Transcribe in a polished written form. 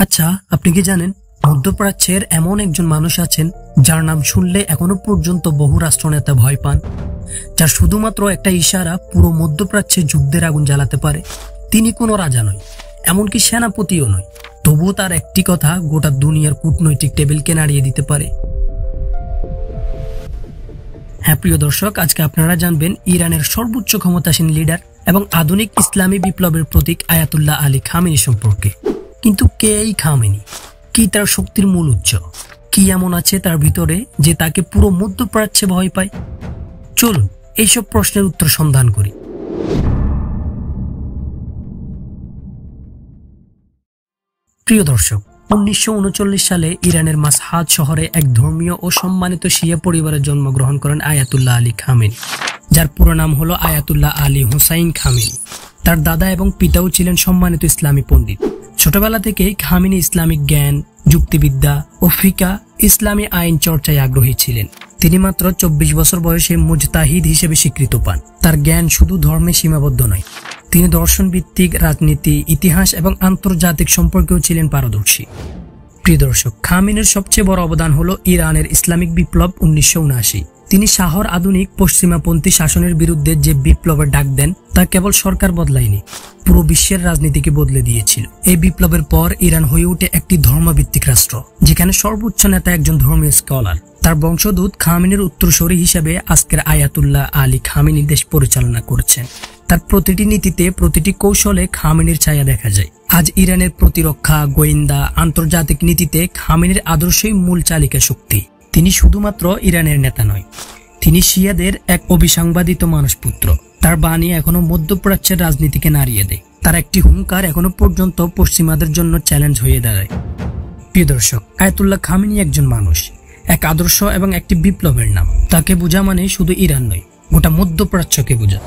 আচ্ছা, আপনি কি জানেন মধ্যপ্রাচ্যের এমন একজন মানুষ আছেন যার নাম শুনলে এখনো পর্যন্ত বহু রাষ্ট্রনেতা ভয় পান, যার শুধুমাত্র একটা ইশারা পুরো মধ্যপ্রাচ্যে যুদ্ধের আগুন জ্বালাতে পারে। তিনি কোনো রাজা নয়, এমনকি সেনাপতিও নয়, তবুও তার একটি কথা গোটা দুনিয়ার কূটনৈতিক টেবিলকে নাড়িয়ে দিতে পারে। হ্যাঁ প্রিয় দর্শক, আজকে আপনারা জানবেন ইরানের সর্বোচ্চ ক্ষমতাসীন লিডার এবং আধুনিক ইসলামী বিপ্লবের প্রতীক আয়াতুল্লাহ আলী খামেনি সম্পর্কে। কিন্তু কে এই খামেনি? কি তার শক্তির মূল উৎস? কি এমন আছে তার ভিতরে যে তাকে পুরো মধ্যপ্রাচ্যে ভয় পায়? চলুন এইসব প্রশ্নের উত্তর সন্ধান করি। প্রিয় দর্শক, 1939 সালে ইরানের মাসহাদ শহরে এক ধর্মীয় ও সম্মানিত শিয়া পরিবারে জন্মগ্রহণ করেন আয়াতুল্লাহ আলী খামেনি, যার পুরো নাম হলো আয়াতুল্লাহ আলী হুসাইন খামেনি। তার দাদা এবং পিতাও ছিলেন সম্মানিত ইসলামী পণ্ডিত। ছোটবেলা থেকেই খামেনি ইসলামিক জ্ঞান, যুক্তিবিদ্যা ও ফিকা, ইসলামী আইন চর্চায় আগ্রহী ছিলেন। তিনি মাত্র 24 বছর বয়সে মুজতাহিদ হিসেবে স্বীকৃত পান। তার জ্ঞান শুধু ধর্মে সীমাবদ্ধ নয়, তিনি দর্শন ভিত্তিক, রাজনীতি, ইতিহাস এবং আন্তর্জাতিক সম্পর্কেও ছিলেন পারদর্শী। প্রিয় দর্শক, খামেনির সবচেয়ে বড় অবদান হলো ইরানের ইসলামিক বিপ্লব 1979। তিনি শাহর আধুনিক পশ্চিমাপন্থী শাসনের বিরুদ্ধে যে বিপ্লবের ডাক দেন তা কেবল সরকার বদলায়নি, পুরো বিশ্বের রাজনীতিকে বদলে দিয়েছিল। এই বিপ্লবের পর ইরান হয়ে ওঠে একটি ধর্মভিত্তিক রাষ্ট্র, যেখানে সর্বোচ্চ নেতা একজন ধর্মীয় স্কলার। তার বংশদূত খামেনির উত্তরসূরি হিসেবে আজকের আয়াতুল্লাহ আলী খামেনি দেশ পরিচালনা করছেন। তার প্রতিটি নীতিতে, প্রতিটি কৌশলে খামেনির ছায়া দেখা যায়। আজ ইরানের প্রতিরক্ষা, গোয়েন্দা, আন্তর্জাতিক নীতিতে খামেনির আদর্শই মূল চালিকা শক্তি। তিনি শুধুমাত্র ইরানের নেতা নয়, তিনি শিয়াদের এক অবিসংবাদিত মানসপুত্র। তার বাণী এখনো মধ্যপ্রাচ্যের রাজনীতিকে নাড়িয়ে দেয়। তার একটি হুঙ্কার এখনো পর্যন্ত পশ্চিমাদের জন্য চ্যালেঞ্জ হয়ে দাঁড়ায়। প্রিয় দর্শক, আয়াতুল্লাহ খামেনি একজন মানুষ, এক আদর্শ এবং একটি বিপ্লবের নাম। তাকে বোঝা মানে শুধু ইরান নয়, গোটা মধ্যপ্রাচ্যকে বোঝা।